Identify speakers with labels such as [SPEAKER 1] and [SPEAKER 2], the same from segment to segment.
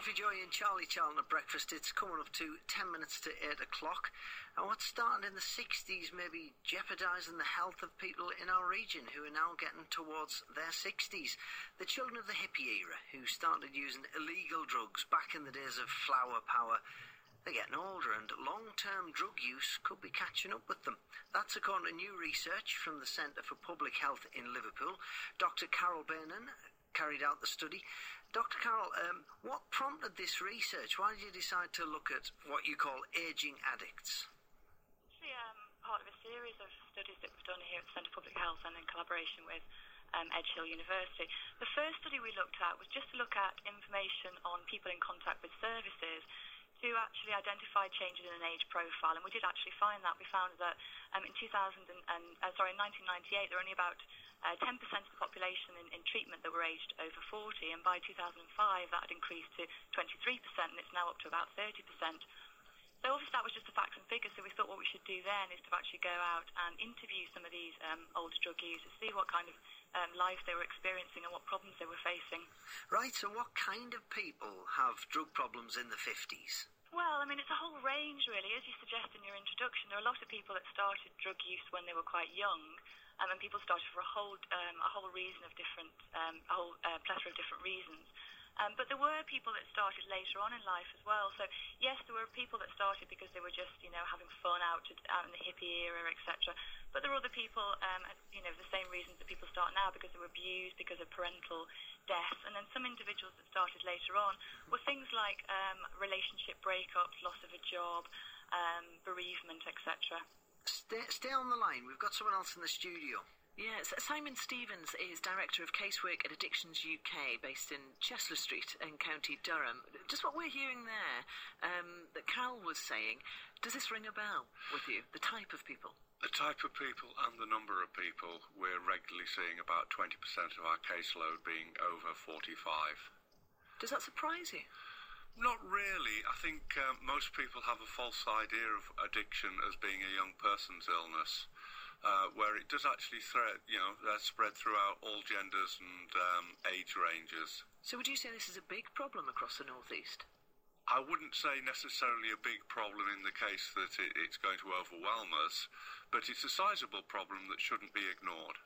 [SPEAKER 1] Coffee Joy and Charlie Charlton at breakfast. It's coming up to 10 minutes to 8 o'clock. And what started in the 60s may be jeopardising the health of people in our region who are now getting towards their 60s. The children of the hippie era who started using illegal drugs back in the days of flower power. They're getting older and long-term drug use could be catching up with them. That's according to new research from the Centre for Public Health in Liverpool. Dr. Carol Bainan carried out the study. Dr. Carol, what prompted this research? Why did you decide to look at what you call ageing addicts?
[SPEAKER 2] Actually, part of a series of studies that we've done here at the Centre for Public Health and in collaboration with Edge Hill University. The first study we looked at was just to look at information on people in contact with services to actually identify changes in an age profile, and we did actually find that. We found that in 1998 there were only about 10% of the population in treatment that were aged over 40, and by 2005 that had increased to 23%, and it's now up to about 30%. So obviously that was just the facts and figures, so we thought what we should do then is to actually go out and interview some of these older drug users, see what kind of life they were experiencing and what problems they were facing.
[SPEAKER 1] Right, so what kind of people have drug problems in the 50s?
[SPEAKER 2] Well, I mean, it's a whole range, really. As you suggest in your introduction, there are a lot of people that started drug use when they were quite young, and people started for a whole reason of different, a whole plethora of different reasons. But there were people that started later on in life as well. So, yes, there were people that started because they were just, having fun out in the hippie era, etc. But there were other people, the same reasons that people start now, because they were abused, because of parental death. And then some individuals that started later on were things like relationship breakups, loss of a job, bereavement, etc.
[SPEAKER 1] Stay on the line. We've got someone else in the studio.
[SPEAKER 3] Yes, Simon Stevens is Director of Casework at Addictions UK, based in Chesler Street in County Durham. Just what we're hearing there, that Carol was saying, does this ring a bell with you, the type of people?
[SPEAKER 4] The type of people and the number of people, we're regularly seeing about 20% of our caseload being over 45.
[SPEAKER 3] Does that surprise you?
[SPEAKER 4] Not really. I think most people have a false idea of addiction as being a young person's illness. Where it does actually spread throughout all genders and age ranges.
[SPEAKER 3] So would you say this is a big problem across the North East?
[SPEAKER 4] I wouldn't say necessarily a big problem in the case that it's going to overwhelm us, but it's a sizable problem that shouldn't be ignored.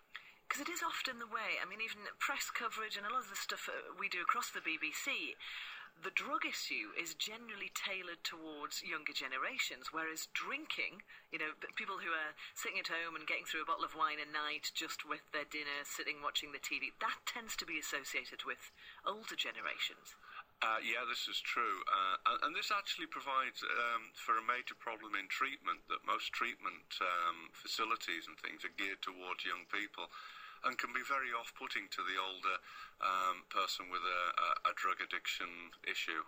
[SPEAKER 3] Because it is often the way, I mean, even press coverage and a lot of the stuff we do across the BBC, the drug issue is generally tailored towards younger generations, whereas drinking, people who are sitting at home and getting through a bottle of wine a night just with their dinner, sitting watching the TV, that tends to be associated with older generations.
[SPEAKER 4] Yeah, this is true. And this actually provides for a major problem in treatment, that most treatment facilities and things are geared towards young people and can be very off-putting to the older person with a drug addiction issue.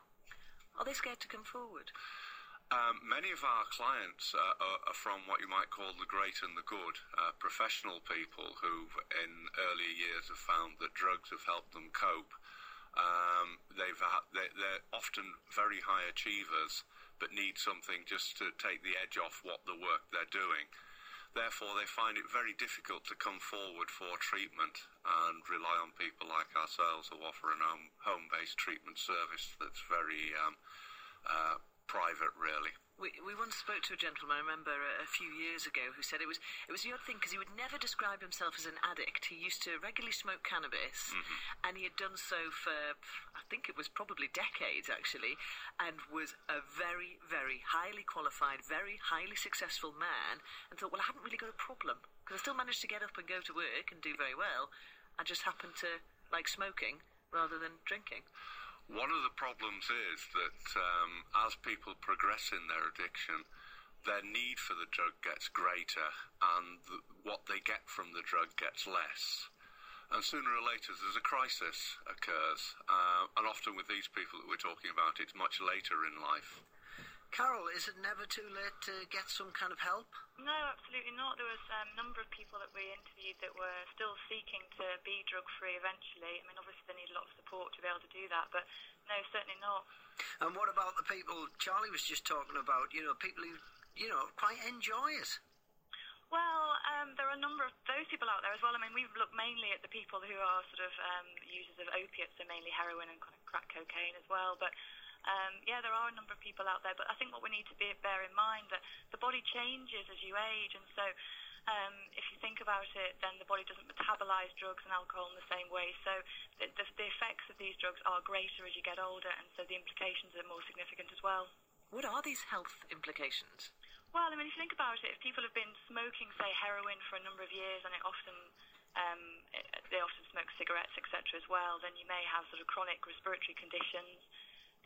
[SPEAKER 3] Are they scared to come forward?
[SPEAKER 4] Many of our clients are from what you might call the great and the good, professional people who in earlier years have found that drugs have helped them cope. They're often very high achievers, but need something just to take the edge off what the work they're doing. Therefore, they find it very difficult to come forward for treatment and rely on people like ourselves who offer a home-based treatment service that's very private, really.
[SPEAKER 3] We once spoke to a gentleman, I remember, a few years ago, who said it was the odd thing because he would never describe himself as an addict. He used to regularly smoke cannabis, and he had done so for, I think it was probably decades, actually, and was a very, very highly qualified, very highly successful man, and thought, well, I haven't really got a problem, because I still managed to get up and go to work and do very well. I just happen to like smoking rather than drinking.
[SPEAKER 4] One of the problems is that as people progress in their addiction, their need for the drug gets greater and what they get from the drug gets less. And sooner or later there's a crisis occurs. And often with these people that we're talking about, it's much later in life.
[SPEAKER 1] Carol, is it never too late to get some kind of help?
[SPEAKER 2] No, absolutely not. There was a number of people that we interviewed that were still seeking to be drug-free eventually. I mean, obviously they need a lot of support to be able to do that, but no, certainly not.
[SPEAKER 1] And what about the people Charlie was just talking about, people who, quite enjoy it?
[SPEAKER 2] Well, there are a number of those people out there as well. I mean, we've looked mainly at the people who are sort of users of opiates, so mainly heroin and kind of crack cocaine as well. But There are a number of people out there, but I think what we need to bear in mind that the body changes as you age, and so if you think about it, then the body doesn't metabolize drugs and alcohol in the same way. So the effects of these drugs are greater as you get older, and so the implications are more significant as well.
[SPEAKER 3] What are these health implications?
[SPEAKER 2] Well, I mean, if you think about it, if people have been smoking, say, heroin for a number of years, and they often smoke cigarettes, etc. as well, then you may have sort of chronic respiratory conditions.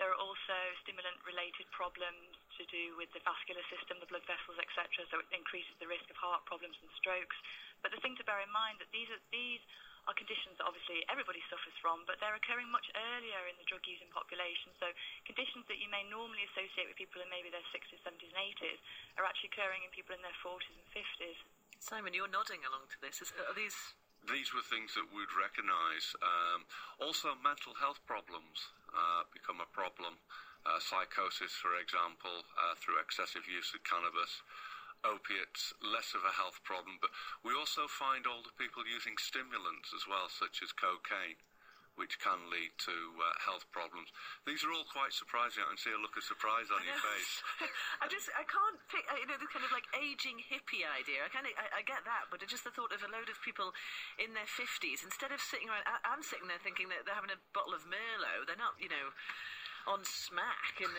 [SPEAKER 2] There are also stimulant-related problems to do with the vascular system, the blood vessels, etc., so it increases the risk of heart problems and strokes. But the thing to bear in mind that these are conditions that obviously everybody suffers from, but they're occurring much earlier in the drug-using population. So conditions that you may normally associate with people in maybe their 60s, 70s and 80s are actually occurring in people in their 40s and 50s.
[SPEAKER 3] Simon, you're nodding along to this. Are these...
[SPEAKER 4] These were things that we'd recognise. Also, mental health problems become a problem. Psychosis, for example, through excessive use of cannabis. Opiates, less of a health problem. But we also find older people using stimulants as well, such as cocaine, which can lead to health problems. These are all quite surprising. I can see a look of surprise on your face.
[SPEAKER 3] I can't pick, the kind of like aging hippie idea. I get that, but just the thought of a load of people in their 50s, instead of sitting around, I'm sitting there thinking that they're having a bottle of Merlot. They're not, on smack and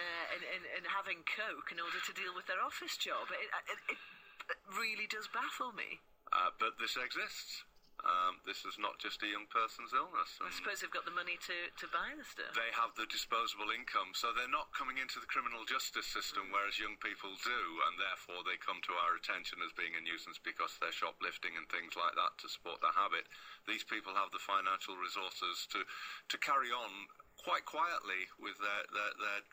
[SPEAKER 3] having coke in order to deal with their office job. It really does baffle me.
[SPEAKER 4] But this exists. This is not just a young person's illness.
[SPEAKER 3] I suppose they've got the money to buy the stuff.
[SPEAKER 4] They have the disposable income, so they're not coming into the criminal justice system, whereas young people do, and therefore they come to our attention as being a nuisance because they're shoplifting and things like that to support their habit. These people have the financial resources to carry on quite quietly with their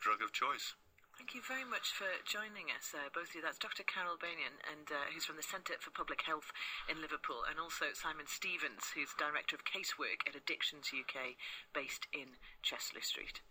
[SPEAKER 4] drug of choice.
[SPEAKER 3] Thank you very much for joining us, both of you. That's Dr. Carol Banian, and who's from the Centre for Public Health in Liverpool, and also Simon Stevens, who's Director of Casework at Addictions UK, based in Chester Street.